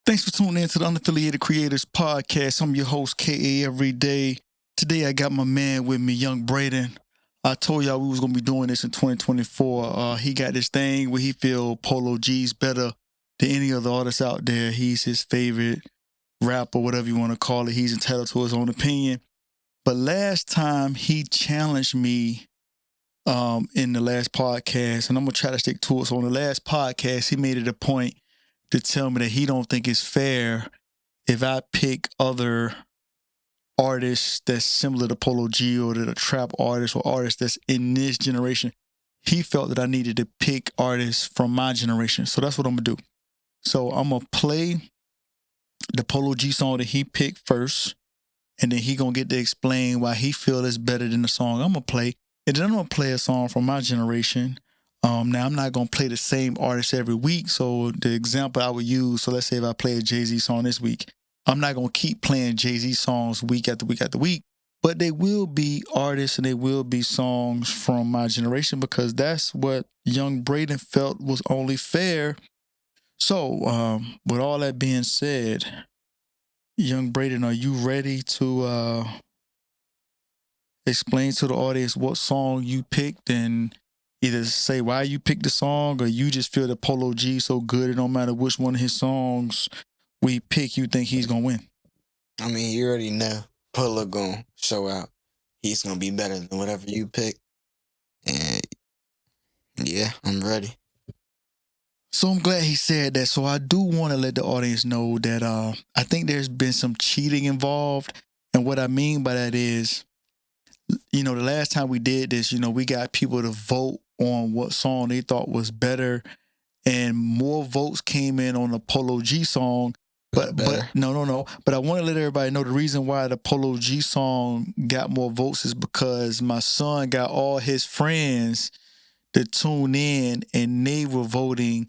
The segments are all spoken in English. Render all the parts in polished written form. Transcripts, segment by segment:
Thanks for tuning in to the Unaffiliated Creators Podcast. I'm your host, kaeveryday. Today I got my man with me, young Braden. I told y'all we was gonna be doing this in 2024. He got this thing where he feel Polo G's better than any other artist out there. He's his favorite rapper, whatever you want to call it. He's entitled to his own opinion. But last time he challenged me in the last podcast, and I'm gonna try to stick to it. So on the last podcast, he made it a point to tell me that he don't think it's fair if I pick other artists that's similar to Polo G or that are trap artists or artists that's in this generation. He felt that I needed to pick artists from my generation. So that's what I'm gonna do. So I'm gonna play the Polo G song that he picked first, and then he gonna get to explain why he feel it's better than the song I'm gonna play. And then I'm gonna play a song from my generation. Now I'm not gonna play the same artist every week. So the example I would use, so let's say if I play a Jay-Z song this week, I'm not gonna keep playing Jay-Z songs week after week after week. But they will be artists and they will be songs from my generation because that's what young Braden felt was only fair. So with all that being said, young Braden, are you ready to explain to the audience what song you picked and either say why you picked the song or you just feel that Polo G so good it don't matter which one of his songs we pick, you think he's gonna win? I mean, you already know Polo gonna show out. He's gonna be better than whatever you pick. And yeah, I'm ready. So I'm glad he said that. So I do want to let the audience know that I think there's been some cheating involved. And what I mean by that is, the last time we did this, we got people to vote on what song they thought was better, and more votes came in on the Polo G song. But no. But I want to let everybody know the reason why the Polo G song got more votes is because my son got all his friends to tune in and they were voting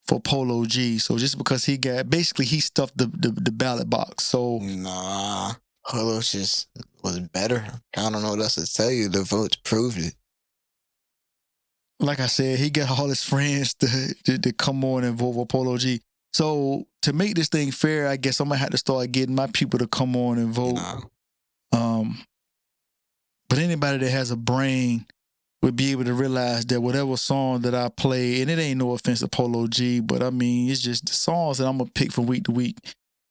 for Polo G. So just because he stuffed the ballot box. So Nah, Polo just was better. I don't know what else to tell you. The votes proved it. like I said, he got all his friends to come on and vote for Polo G. So to make this thing fair, I guess I'm gonna have to start getting my people to come on and vote. But anybody that has a brain would be able to realize that whatever song that I play, and it ain't no offense to Polo G, but I mean, it's just the songs that I'm gonna pick from week to week.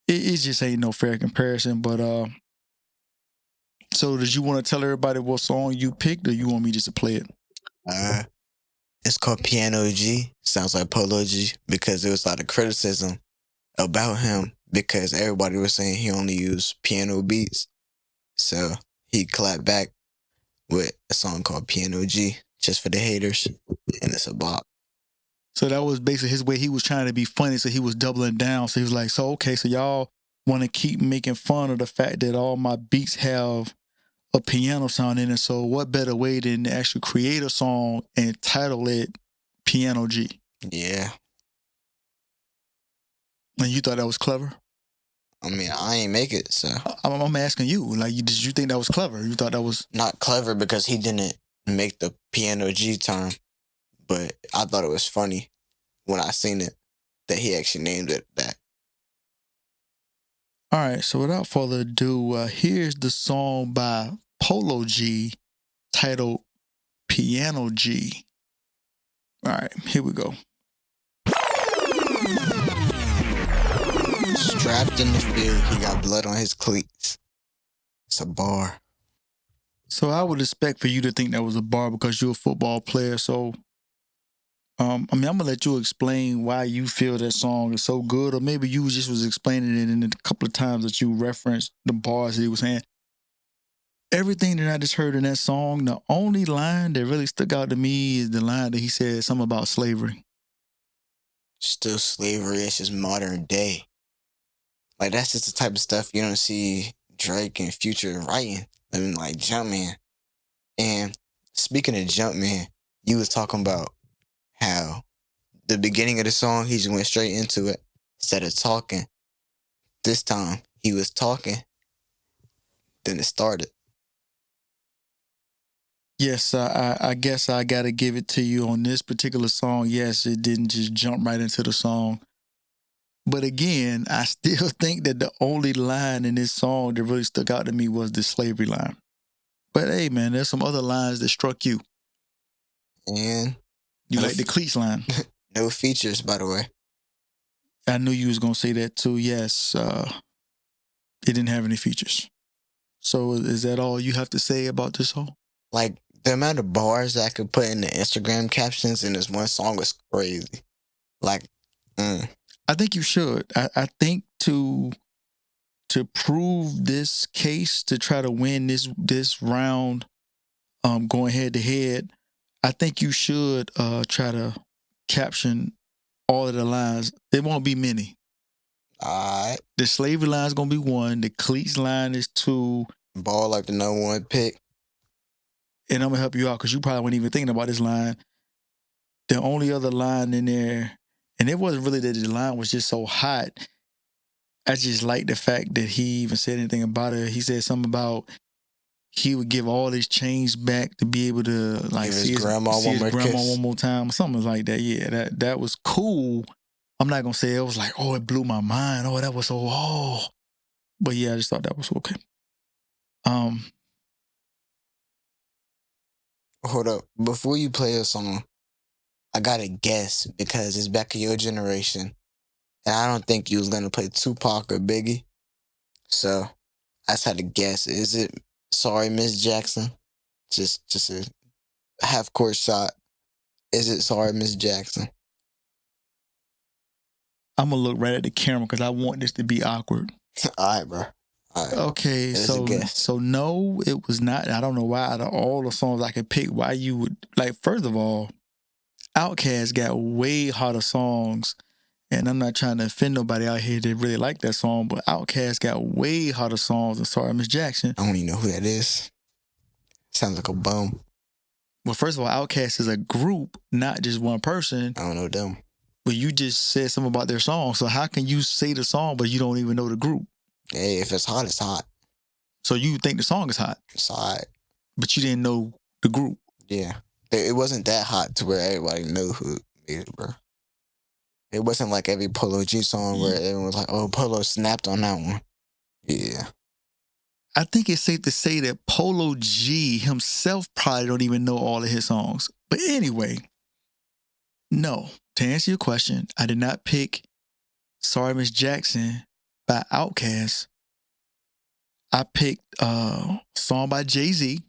It just ain't no fair comparison. But so did you want to tell everybody what song you picked, or you want me just to play it? It's called Piano G. Sounds like Polo G because there was a lot of criticism about him because everybody was saying he only used piano beats. So he clapped back with a song called Piano G just for the haters, and it's a bop. So that was basically his way. He was trying to be funny, so he was doubling down. So he was like, so y'all want to keep making fun of the fact that all my beats have a piano sound in it. So what better way than to actually create a song and title it Piano G? Yeah. And you thought that was clever? I mean, I ain't make it, so. I'm asking you. Like, did you think that was clever? You thought that was... Not clever because he didn't make the Piano G term, but I thought it was funny when I seen it that he actually named it that. All right, so without further ado, here's the song by Polo G titled Piano G. All right, here we go. Strapped in the field, he got blood on his cleats. It's a bar. So I would expect for you to think that was a bar because you're a football player. So, I'm gonna let you explain why you feel that song is so good, or maybe you just was explaining it in the couple of times that you referenced the bars that he was saying. Everything that I just heard in that song, the only line that really stuck out to me is the line that he said something about slavery. Still slavery, it's just modern day. Like, that's just the type of stuff you don't see Drake and Future writing. I mean, like Jumpman. And speaking of Jumpman, you was talking about how the beginning of the song, he just went straight into it instead of talking. This time, he was talking, then it started. Yes, I guess I got to give it to you on this particular song. Yes, it didn't just jump right into the song. But again, I still think that the only line in this song that really stuck out to me was the slavery line. But hey, man, there's some other lines that struck you. And You no like the cleats line. no features, by the way. I knew you was gonna say that too. Yes, it didn't have any features. So is that all you have to say about this song? Like the amount of bars that I could put in the Instagram captions in this one song was crazy. Like, I think you should. I think to prove this case, to try to win this round, going head to head, I think you should try to caption all of the lines. There won't be many. alright. The slavery line is gonna be one. The cleats line is two. Ball like the number one pick. And I'm gonna help you out because you probably weren't even thinking about this line. The only other line in there, and it wasn't really that the line was just so hot. I just like the fact that he even said anything about it. He said something about he would give all his change back to be able to like Give see his grandma see one his more grandma kiss. one more time, something like that. Yeah, that was cool. I'm not gonna say it was like, oh, it blew my mind. Oh, that was so but yeah, I just thought that was okay. Hold up. Before you play a song, I gotta guess because it's back in your generation. And I don't think you was gonna play Tupac or Biggie. So I just had to guess. Is it Sorry Miss Jackson? Just a half court shot. Is it Sorry Miss Jackson? I'm gonna look right at the camera because I want this to be awkward. Alright, bro. Alright. Okay, It's a guess. so no, it was not. I don't know why out of all the songs I could pick, why you would like. First of all, Outkast got way hotter songs, and I'm not trying to offend nobody out here that really like that song, but Outkast got way hotter songs than Sorry Miss Jackson. I don't even know who that is. Sounds like a bum. Well, first of all, Outkast is a group, not just one person. I don't know them. But you just said something about their song, so how can you say the song but you don't even know the group? Hey, if it's hot, it's hot. So you think the song is hot, It's alright. but you didn't know the group. Yeah. It wasn't that hot to where everybody knew who made it, bro. It wasn't like every Polo G song where everyone was like, oh, Polo snapped on that one. Yeah. I think it's safe to say that Polo G himself probably don't even know all of his songs. But anyway, no. To answer your question, I did not pick Sorry Miss Jackson by Outkast. I picked a song by Jay-Z.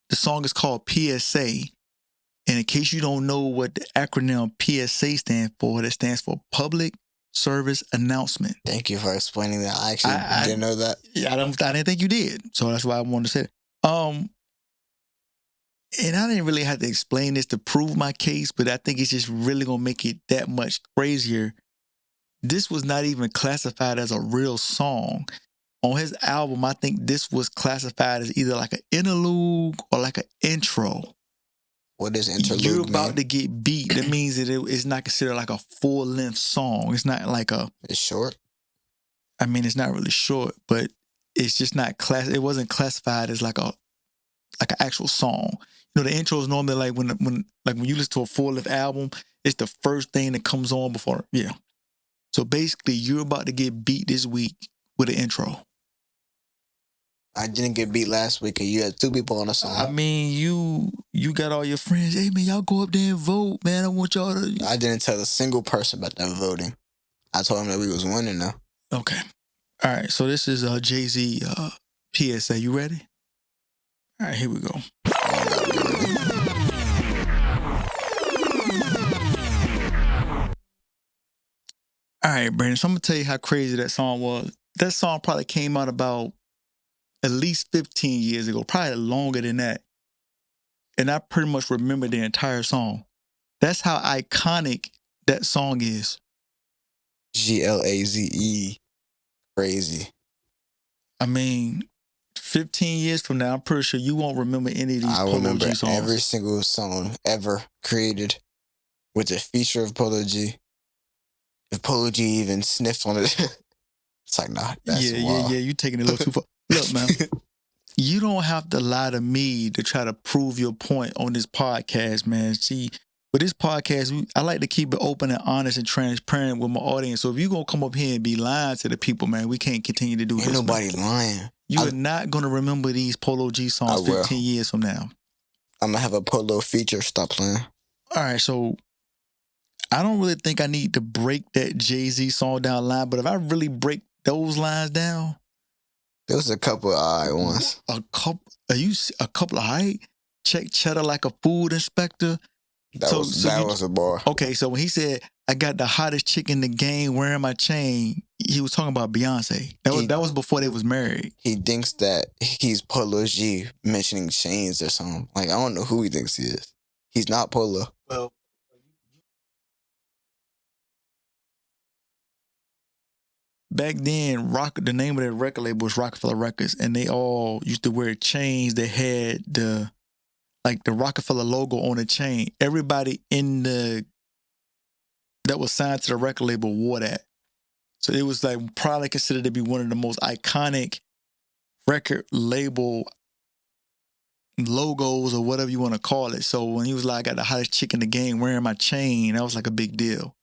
The song is called PSA. And in case you don't know what the acronym PSA stands for, that stands for Public Service Announcement. Thank you for explaining that. I actually didn't know that. Yeah, I didn't think you did. So that's why I wanted to say that. And I didn't really have to explain this to prove my case, but I think it's just really going to make it that much crazier. This was not even classified as a real song. On his album, I think this was classified as either like an interlude or like an intro. What is interlude? You're about to get beat. That means that it's not considered like a full-length song. It's not like a... It's short? I mean, it's not really short, but it's just not it wasn't classified as like an actual song. You know, the intro is normally like when you listen to a full-length album, it's the first thing that comes on before. Yeah. So basically, you're about to get beat this week with an intro. I didn't get beat last week and you had 2 people on the song. I mean, you got all your friends. Hey, man, y'all go up there and vote, man. I want y'all to... I didn't tell a single person about that voting. I told him that we was winning though. Okay. All right. So this is Jay-Z PSA. You ready? All right, here we go. All right, Brandon. So I'm going to tell you how crazy that song was. That song probably came out about at least 15 years ago, probably longer than that. And I pretty much remember the entire song. That's how iconic that song is. GLAZE. Crazy. I mean, 15 years from now, I'm pretty sure you won't remember any of these I Polo remember G songs. every single song ever created with a feature of Polo G. If Polo G even sniffed on it, it's like, nah, that's wild. Yeah. You taking it a little too far. Look, man, you don't have to lie to me to try to prove your point on this podcast, man. See, But this podcast, I like to keep it open and honest and transparent with my audience. So if you're going to come up here and be lying to the people, man, we can't continue to do Ain't this, nobody man. lying. You are not going to remember these Polo G songs 15 years from now. I'm going to have a Polo feature. Stop playing. All right, so I don't really think I need to break that Jay-Z song down line, but if I really break those lines down, there was a couple of alright ones. A couple of height? Check cheddar like a food inspector. That was a bar. Okay, so when he said, I got the hottest chick in the game wearing my chain, he was talking about Beyonce. That was before they was married. He thinks that he's Polo G mentioning chains or something. Like, I don't know who he thinks he is. He's not Polo. Well, back then, the name of that record label was Rockefeller Records, and they all used to wear chains that had the Rockefeller logo on the chain. Everybody that was signed to the record label wore that. So it was like probably considered to be one of the most iconic record label logos or whatever you want to call it. So when he was like, I got the hottest chick in the game wearing my chain, that was like a big deal.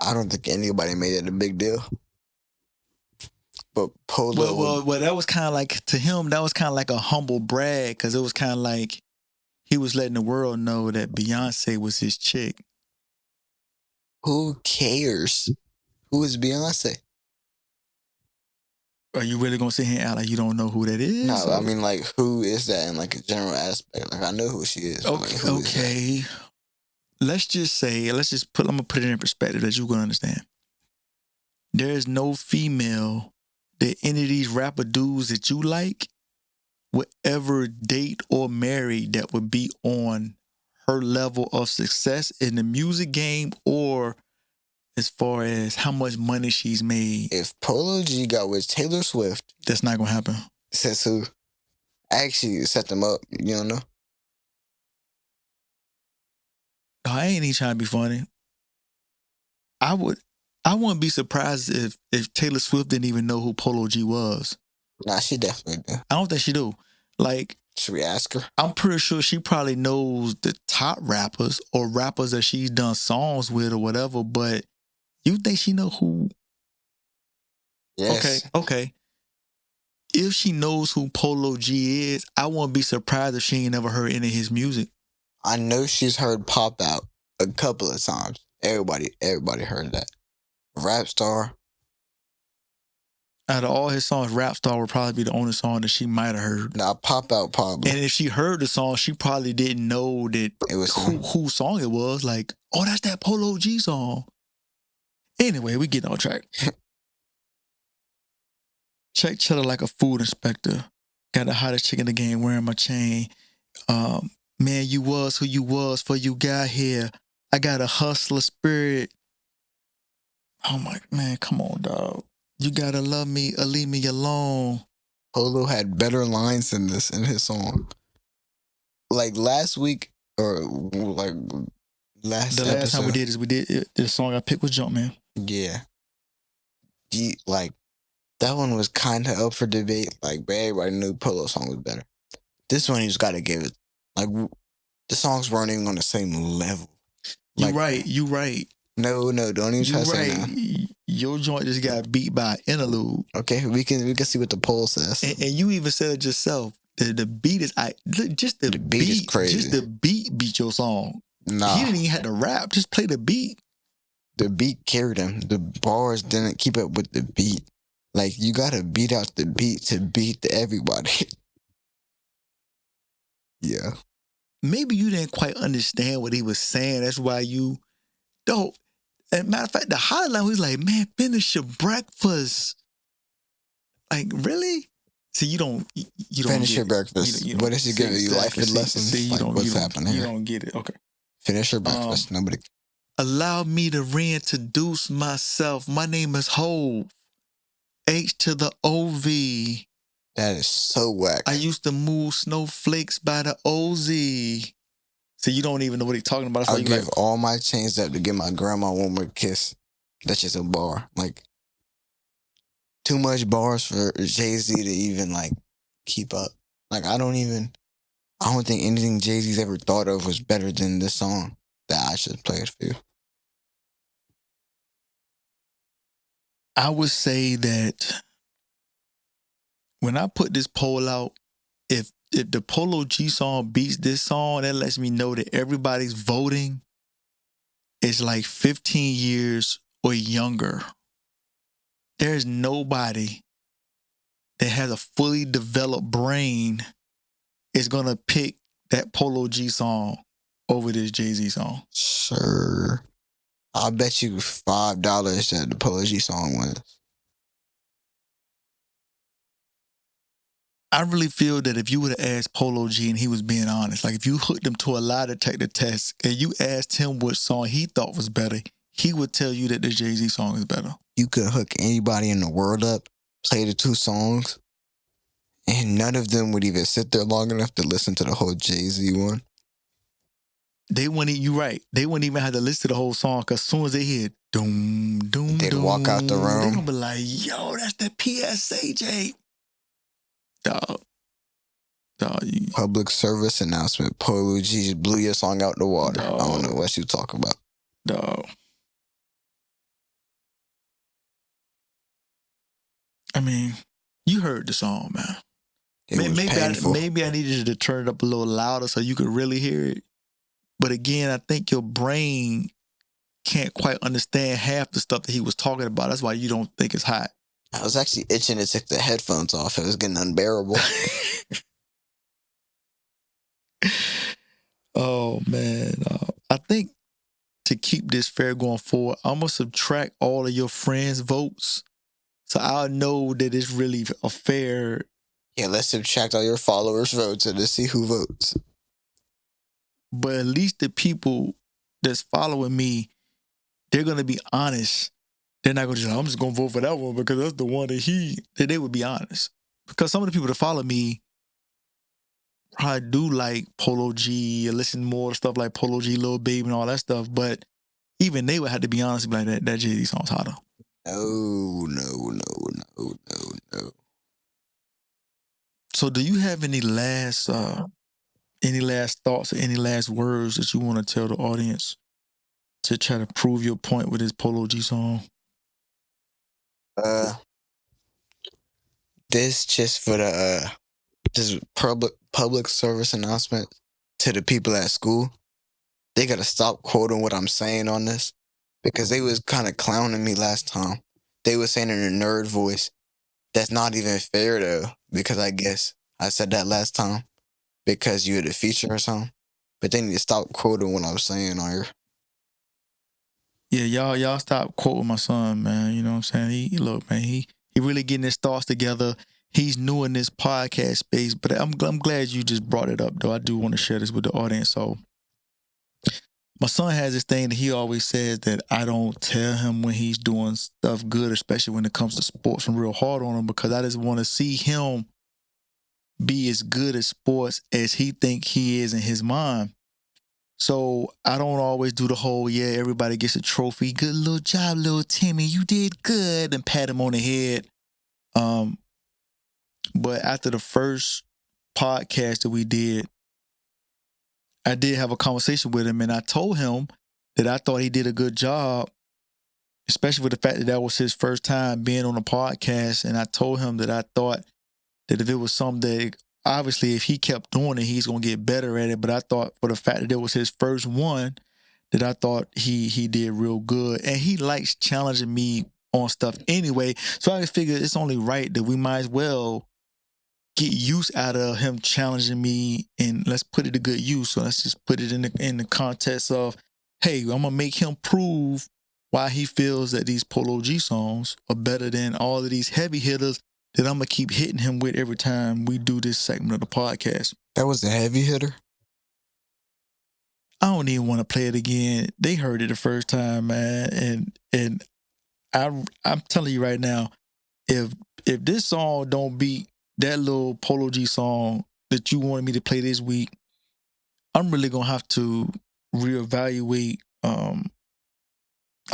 I don't think anybody made it a big deal. But Polo... Well, that was kind of like, to him, that was kind of like a humble brag, because it was kind of like he was letting the world know that Beyonce was his chick. Who cares? Who is Beyonce? Are you really going to sit here and act like you don't know who that is? No, I mean, like, who is that in, like, a general aspect? Like, I know who she is. Okay. Let's just say, I'm going to put it in perspective that you're going to understand. There is no female that any of these rapper dudes that you like would ever date or marry that would be on her level of success in the music game, or as far as how much money she's made. If Polo G got with Taylor Swift... That's not going to happen. Says who? I actually set them up. You don't know? I ain't even trying to be funny. I wouldn't be surprised if Taylor Swift didn't even know who Polo G was. Nah, she definitely do. I don't think she do. Like, should we ask her? I'm pretty sure she probably knows the top rappers or rappers that she's done songs with or whatever, but you think she know who? Yes. Okay. If she knows who Polo G is, I won't be surprised if she ain't never heard any of his music. I know she's heard Pop Out a couple of times. Everybody heard that. Rap Star. Out of all his songs, Rap Star would probably be the only song that she might have heard. Nah, Pop Out probably. And if she heard the song, she probably didn't know that it was whose song it was. Like, oh, that's that Polo G song. Anyway, we getting on track. Check cheddar like a food inspector. Got the hottest chick in the game wearing my chain. Man, you was who you was before you got here. I got a hustler spirit. Oh my, man, come on, dog. You gotta love me or leave me alone. Polo had better lines than this in his song. Like last week, or like last the last time we did the song I picked was Jumpman. Yeah. Like, that one was kind of up for debate. Like, but everybody knew Polo's song was better. This one, you just got to give it. Like, the songs weren't even on the same level. Like, you right. No, don't even try to say that. Your joint just got beat by an interlude. Okay, we can see what the poll says. And you even said it yourself. The beat is the beat is crazy. Just the beat beat your song. Nah, he didn't even have to rap. Just play the beat. The beat carried him. The bars didn't keep up with the beat. Like, you gotta beat out the beat to beat everybody. Yeah. Maybe you didn't quite understand what he was saying. That's why you don't. And matter of fact, the highlight was like, man, finish your breakfast. Like, really? See, you don't finish your breakfast. What is he giving you? Life lessons? See, what's happening here? You don't get it. Okay. Finish your breakfast. Nobody. Allow me to reintroduce myself. My name is Hove. H to the OV. That is so whack. I used to move snowflakes by the OZ. So you don't even know what he's talking about. I'll give all my chains up to give my grandma one more kiss. That's just a bar. Like, too much bars for Jay-Z to even, like, keep up. Like, I don't I don't think anything Jay-Z's ever thought of was better than this song that I should play it for you. I would say that when I put this poll out, if the Polo G song beats this song, that lets me know that everybody's voting is like 15 years or younger. There's nobody that has a fully developed brain is gonna pick that Polo G song over this Jay-Z song. Sure. I'll bet you $5 that the Polo G song wins. I really feel that if you would have asked Polo G and he was being honest, like if you hooked him to a lie detector test and you asked him what song he thought was better, he would tell you that the Jay-Z song is better. You could hook anybody in the world up, play the two songs, and none of them would even sit there long enough to listen to the whole Jay-Z one. They wouldn't. You right. They wouldn't even have to listen to the whole song because as soon as they hear doom doom, They'd doom, walk out the room. they gonna be like, "Yo, that's the PSA, Jay." Dog, you, Public service announcement. Polo G just blew your song out the water. Dog. I don't know what you talk about. dog. I mean, you heard the song, man. It was painful. Maybe I needed to turn it up a little louder so you could really hear it. But again, I think your brain can't quite understand half the stuff that he was talking about. That's why you don't think it's hot. I was actually itching to take the headphones off. It was getting unbearable. Oh, man. I think to keep this fair going forward, I'm going to subtract all of your friends' votes. So I'll know that it's really a fair. Yeah, let's subtract all your followers' votes and let's see who votes. But at least the people that's following me, they're going to be honest. They're not going to just, I'm just going to vote for that one because that's the one that they would be honest. Because some of the people that follow me probably do like Polo G, listen more to stuff like Polo G, Lil Baby and all that stuff. But even they would have to be honest and be like, that Jay-Z song's hotter. No. So do you have any last thoughts or any last words that you want to tell the audience to try to prove your point with this Polo G song? This just for the just public service announcement to the people at school. They gotta stop quoting what I'm saying on this because they was kind of clowning me last time. They was saying in a nerd voice. That's not even fair though, because I guess I said that last time because you had a feature or something. But they need to stop quoting what I'm saying on here. Yeah, y'all stop quoting my son, man. You know what I'm saying? Look, man, he really getting his thoughts together. He's new in this podcast space, but I'm glad you just brought it up, though. I do want to share this with the audience. So my son has this thing that he always says that I don't tell him when he's doing stuff good, especially when it comes to sports. I'm real hard on him because I just want to see him be as good at sports as he think he is in his mind. So I don't always do the whole, yeah, everybody gets a trophy. Good little job, little Timmy. You did good. And pat him on the head. But after the first podcast that we did, I did have a conversation with him and I told him that I thought he did a good job, especially with the fact that that was his first time being on a podcast. And I told him that I thought that if it was something that, obviously, if he kept doing it, he's going to get better at it. But I thought for the fact that it was his first one, that I thought he did real good. And he likes challenging me on stuff anyway. So I just figured it's only right that we might as well get use out of him challenging me, and let's put it to good use. So let's just put it in the context of, hey, I'm gonna make him prove why he feels that these Polo G songs are better than all of these heavy hitters that I'm gonna keep hitting him with every time we do this segment of the podcast. That was a heavy hitter. I don't even want to play it again. They heard it the first time, man, and I'm telling you right now, if this song don't beat that little Polo G song that you wanted me to play this week, I'm really gonna have to reevaluate.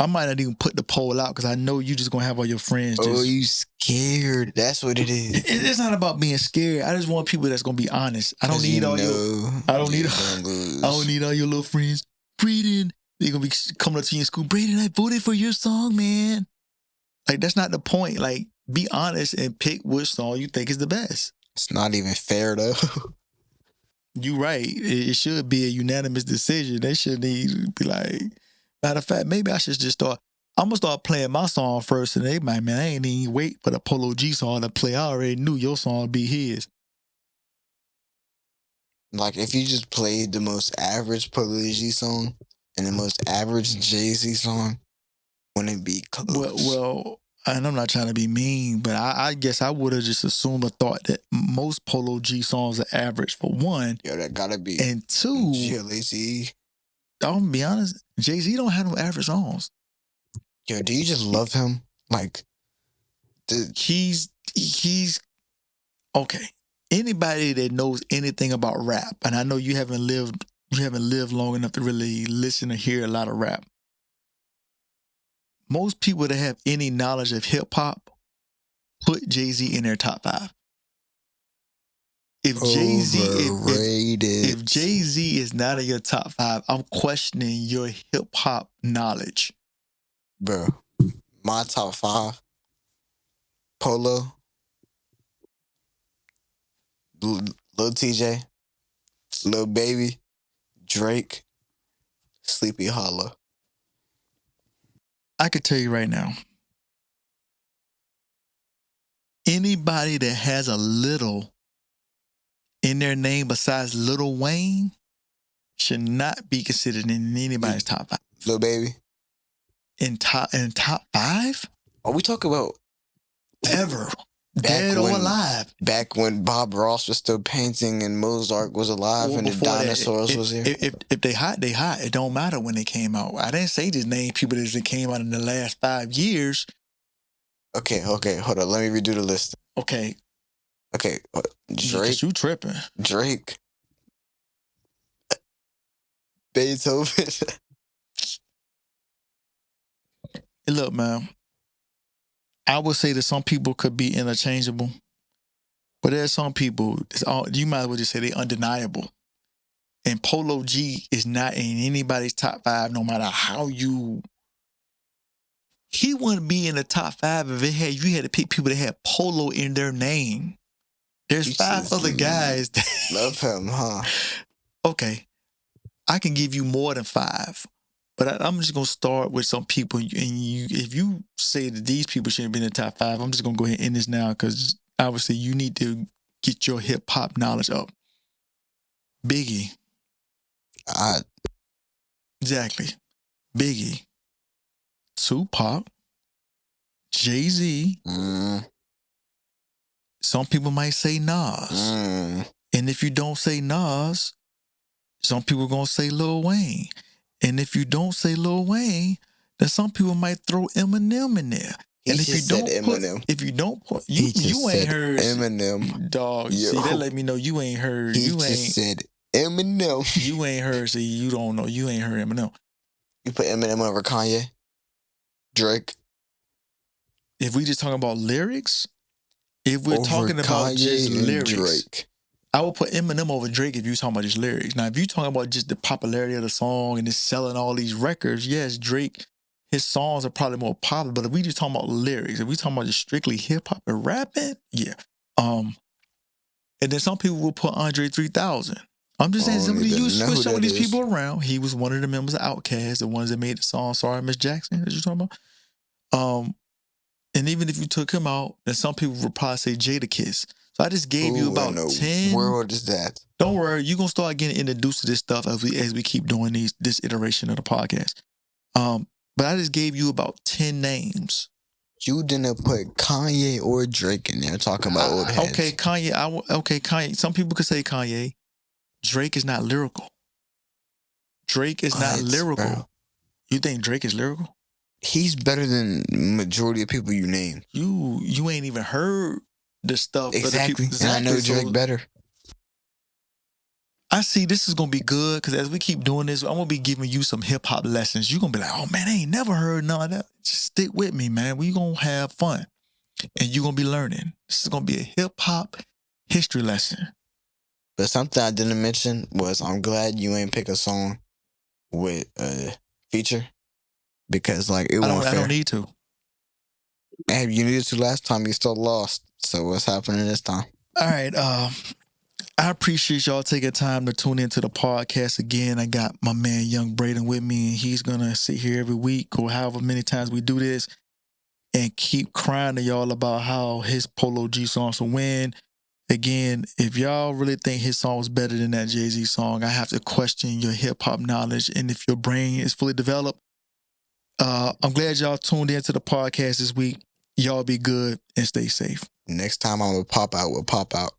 I might not even put the poll out because I know you just gonna have all your friends. Oh, you scared? That's what it is. It's not about being scared. I just want people that's gonna be honest. I don't need all your. I don't need. I don't need all your little friends. Braden, they're gonna be coming up to you in school. Braden, I voted for your song, man. Like that's not the point. Like, be honest and pick which song you think is the best. It's not even fair though. You right. It should be a unanimous decision. They shouldn't even be like. Matter of fact, maybe I should just start. I'm gonna start playing my song first, and they might, man, I ain't even wait for the Polo G song to play. I already knew your song would be his. Like if you just played the most average Polo G song and the most average Jay-Z song, wouldn't be close. Well, and I'm not trying to be mean, but I guess I would have just assumed or thought that most Polo G songs are average for one. Yo, that gotta be. And two, Jay-Z. I'm gonna be honest, Jay-Z don't have no average songs. Yo, do you just love him? Like, he's okay. Anybody that knows anything about rap, and I know you haven't lived long enough to really listen or hear a lot of rap. Most people that have any knowledge of hip hop put Jay-Z in their top 5. If Jay-Z is not in your top 5, I'm questioning your hip hop knowledge. Bro, my top 5: Polo, Lil TJ, Lil Baby, Drake, Sleepy Hollow. I could tell you right now, anybody that has a little in their name besides Lil Wayne should not be considered in anybody's top 5. Lil Baby? In top 5? Are we talking about ever? Dead or alive? Back when Bob Ross was still painting and Mozart was alive and the dinosaurs was here? If they hot, they hot. It don't matter when they came out. I didn't say just name people that came out in the last 5 years. Okay, hold on. Let me redo the list. Okay. Drake. You tripping. Drake. Beethoven. Hey, look, man. I would say that some people could be interchangeable, but there's some people, you might as well just say they're undeniable. And Polo G is not in anybody's top 5, no matter how you... He wouldn't be in the top 5 if you had to pick people that had Polo in their name. There's 5 other guys that... Love him, huh? Okay. I can give you more than 5. But I'm just going to start with some people. And if you say that these people shouldn't be in the top 5, I'm just going to go ahead and end this now because obviously you need to get your hip-hop knowledge up. Biggie. Exactly. Biggie. Tupac. Jay-Z. Some people might say Nas. And if you don't say Nas, some people are going to say Lil Wayne. And if you don't say Lil Wayne, then some people might throw Eminem in there. He and if you don't Eminem. If you don't put, you ain't heard Eminem, dog. Yo. See, that let me know you ain't heard. He just said Eminem. You ain't heard. See, you don't know. You ain't heard Eminem. You put Eminem over Kanye, Drake. If we just talking about lyrics, if we're talking about just lyrics, Drake. I would put Eminem over Drake if you talking about just lyrics. Now, if you talking about just the popularity of the song and just selling all these records, yes, Drake, his songs are probably more popular. But if we just talking about lyrics, if we talking about just strictly hip hop and rapping, yeah. And then some people will put Andre 3000. I'm just saying, you switch some of these people around. He was one of the members of Outkast, the ones that made the song "Sorry Miss Jackson" that you talking about. And even if you took him out, then some people would probably say Jadakiss. So I just gave you about 10. World is that? Don't worry, you're gonna start getting introduced to this stuff as we keep doing this iteration of the podcast. But I just gave you about 10 names. You didn't put Kanye or Drake in there talking about old heads. Okay, Kanye. Kanye. Some people could say Kanye. Drake is not lyrical. Drake is not lyrical. Bro. You think Drake is lyrical? He's better than majority of people you name. You ain't even heard the stuff. Exactly. And I know Drake better. I see this is gonna be good because as we keep doing this, I'm gonna be giving you some hip hop lessons. You're gonna be like, oh man, I ain't never heard none of that. Just stick with me, man. We gonna have fun and you're gonna be learning. This is gonna be a hip hop history lesson. But something I didn't mention was I'm glad you ain't pick a song with a feature because like it won't I don't fair. need to. And you needed to last time, you still lost. So what's happening this time? All right. I appreciate y'all taking time to tune into the podcast again. I got my man Young Braden with me, and he's gonna sit here every week or however many times we do this and keep crying to y'all about how his Polo G songs will win. Again, if y'all really think his song was better than that Jay-Z song, I have to question your hip hop knowledge and if your brain is fully developed. I'm glad y'all tuned into the podcast this week. Y'all be good and stay safe. Next time I'm gonna pop out, we'll pop out.